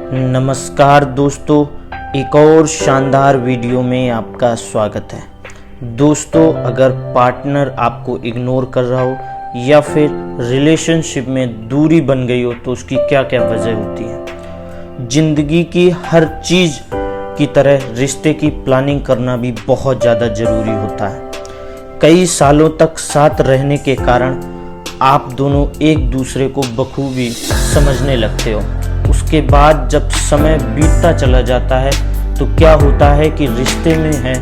नमस्कार दोस्तों, एक और शानदार वीडियो में आपका स्वागत है। दोस्तों, अगर पार्टनर आपको इग्नोर कर रहा हो या फिर रिलेशनशिप में दूरी बन गई हो तो उसकी क्या क्या वजह होती है। जिंदगी की हर चीज़ की तरह रिश्ते की प्लानिंग करना भी बहुत ज़्यादा ज़रूरी होता है। कई सालों तक साथ रहने के कारण आप दोनों एक दूसरे को बखूबी समझने लगते हो। उसके बाद जब समय बीतता चला जाता है तो क्या होता है कि रिश्ते में है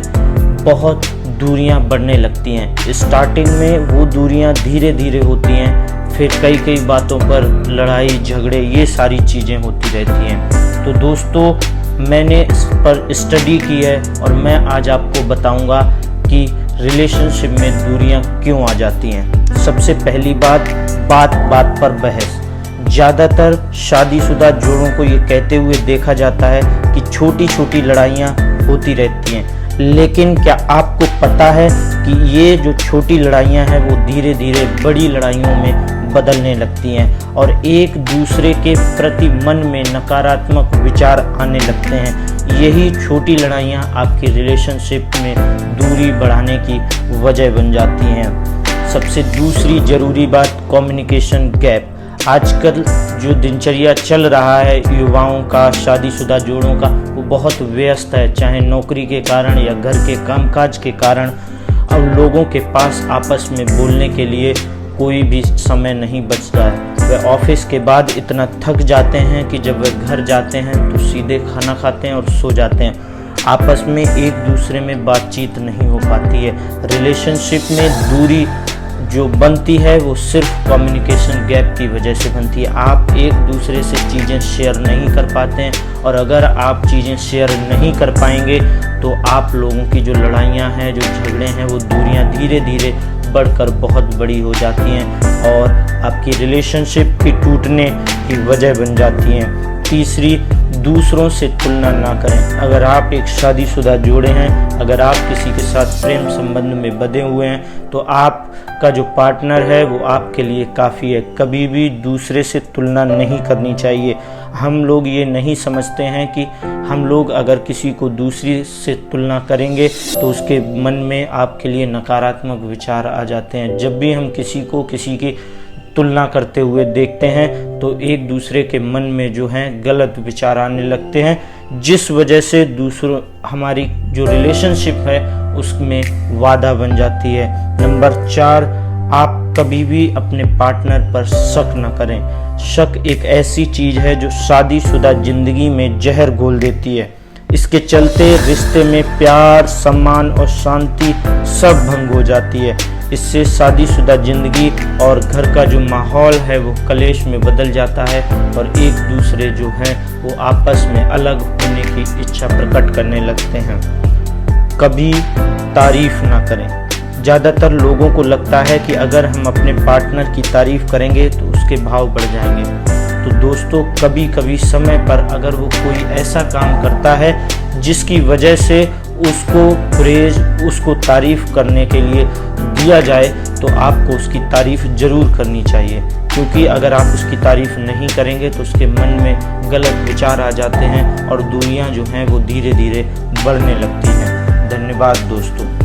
बहुत दूरियां बढ़ने लगती हैं। स्टार्टिंग में वो दूरियां धीरे धीरे होती हैं, फिर कई बातों पर लड़ाई झगड़े ये सारी चीज़ें होती रहती हैं। तो दोस्तों, मैंने इस पर स्टडी की है और मैं आज आपको बताऊंगा कि रिलेशनशिप में दूरियां क्यों आ जाती हैं। सबसे पहली बात बात पर बहस। ज़्यादातर शादीशुदा जोड़ों को ये कहते हुए देखा जाता है कि छोटी छोटी लड़ाइयाँ होती रहती हैं, लेकिन क्या आपको पता है कि ये जो छोटी लड़ाइयाँ हैं वो धीरे धीरे बड़ी लड़ाइयों में बदलने लगती हैं और एक दूसरे के प्रति मन में नकारात्मक विचार आने लगते हैं। यही छोटी लड़ाइयाँ आपकी रिलेशनशिप में दूरी बढ़ाने की वजह बन जाती हैं। सबसे दूसरी ज़रूरी बात कम्युनिकेशन गैप। आजकल जो दिनचर्या चल रहा है युवाओं का, शादीशुदा जोड़ों का, वो बहुत व्यस्त है। चाहे नौकरी के कारण या घर के कामकाज के कारण अब लोगों के पास आपस में बोलने के लिए कोई भी समय नहीं बचता है। वे ऑफिस के बाद इतना थक जाते हैं कि जब वे घर जाते हैं तो सीधे खाना खाते हैं और सो जाते हैं। आपस में एक दूसरे में बातचीत नहीं हो पाती है। रिलेशनशिप में दूरी जो बनती है वो सिर्फ कम्युनिकेशन गैप की वजह से बनती है। आप एक दूसरे से चीज़ें शेयर नहीं कर पाते हैं और अगर आप चीज़ें शेयर नहीं कर पाएंगे तो आप लोगों की जो लड़ाइयाँ हैं, जो झगड़े हैं, वो दूरियाँ धीरे धीरे बढ़कर बहुत बड़ी हो जाती हैं और आपकी रिलेशनशिप की टूटने की वजह बन जाती हैं। तीसरी, दूसरों से तुलना ना करें। अगर आप एक शादीशुदा जोड़े हैं, अगर आप किसी के साथ प्रेम संबंध में बंधे हुए हैं तो आपका जो पार्टनर है वो आपके लिए काफ़ी है। कभी भी दूसरे से तुलना नहीं करनी चाहिए। हम लोग ये नहीं समझते हैं कि हम लोग अगर किसी को दूसरी से तुलना करेंगे तो उसके मन में आपके लिए नकारात्मक विचार आ जाते हैं। जब भी हम किसी की तुलना करते हुए देखते हैं तो एक दूसरे के मन में जो है गलत विचार आने लगते हैं, जिस वजह से दूसरों हमारी जो रिलेशनशिप है उसमें बाधा बन जाती है। नंबर 4, आप कभी भी अपने पार्टनर पर शक न करें। शक एक ऐसी चीज़ है जो शादीशुदा जिंदगी में जहर घोल देती है। इसके चलते रिश्ते में प्यार, सम्मान और शांति सब भंग हो जाती है। इससे शादीशुदा जिंदगी और घर का जो माहौल है वो कलेश में बदल जाता है और एक दूसरे जो हैं वो आपस में अलग होने की इच्छा प्रकट करने लगते हैं। कभी तारीफ ना करें। ज़्यादातर लोगों को लगता है कि अगर हम अपने पार्टनर की तारीफ करेंगे तो उसके भाव बढ़ जाएंगे। तो दोस्तों, कभी कभी समय पर अगर वो कोई ऐसा काम करता है जिसकी वजह से उसको प्रेज, उसको तारीफ करने के लिए दिया जाए तो आपको उसकी तारीफ ज़रूर करनी चाहिए, क्योंकि अगर आप उसकी तारीफ नहीं करेंगे तो उसके मन में गलत विचार आ जाते हैं और दूरियां जो हैं वो धीरे धीरे बढ़ने लगती हैं। धन्यवाद दोस्तों।